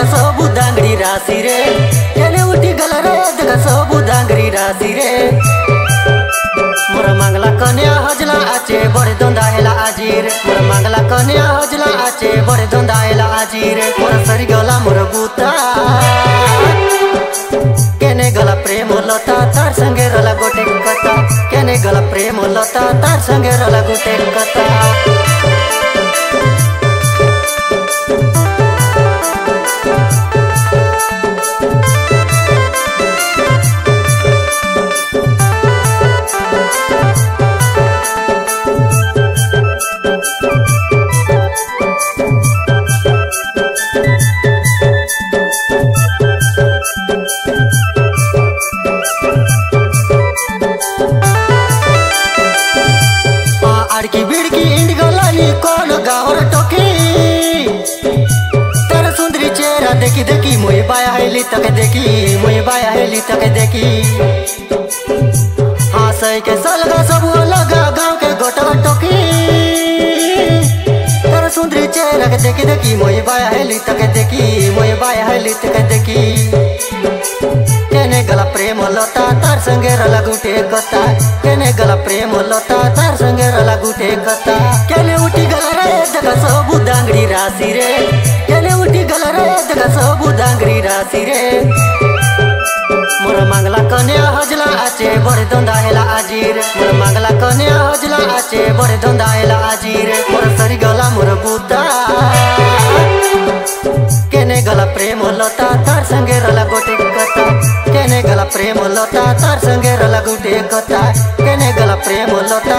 राशि रे केने उठी गल रे देखा सबु डांगरी राशि रे मोर मंगला कन्या हजला आचे बड़े दोंदा हेला आजीर मोर मंगला कन्या हजला आचे बड़े दोंदा हेला आजीर मोर सरी गला मोर बूता केने गला प्रेम लता तार संगे रला गोटे कथा केने गला प्रेम लता तार संगे रला गोटे कथा आड़की बिड़की इंडिगो लाली कौन गावर टोकी तेरा सुंदरी चेहरा देखी देखी मुई बाया हेली तक देखी मुई बाया हेली तक देखी हाँ सही के सलगा सब लगा गाँव के गोटवा टोकी तेरा सुंदरी चेहरा के देखी देखी मुई बाया हेली तक देखी मुई बाया हेली तक देखी केने गला प्रेम लता तार संगे रला गुटे कथा केने गला प्रेम लता तार संगे रला गुटे कथा केने उठी गला रे देखा सबु डांगरी राशि रे केने उठी गला रे देखा सबु डांगरी राशि रे मोर मंगला कन्या हजला आचे बड़े दोंदा हेला आजीर मोर मंगला कन्या हजला आचे बड़े दोंदा हेला आजीर मोर सरी गला मोर बूता केने गला प्रेम लता तार संगे रला गोटे कथा केने गला प्रेम लता तार संगे रला गोटे कथा केने गला प्रेम लता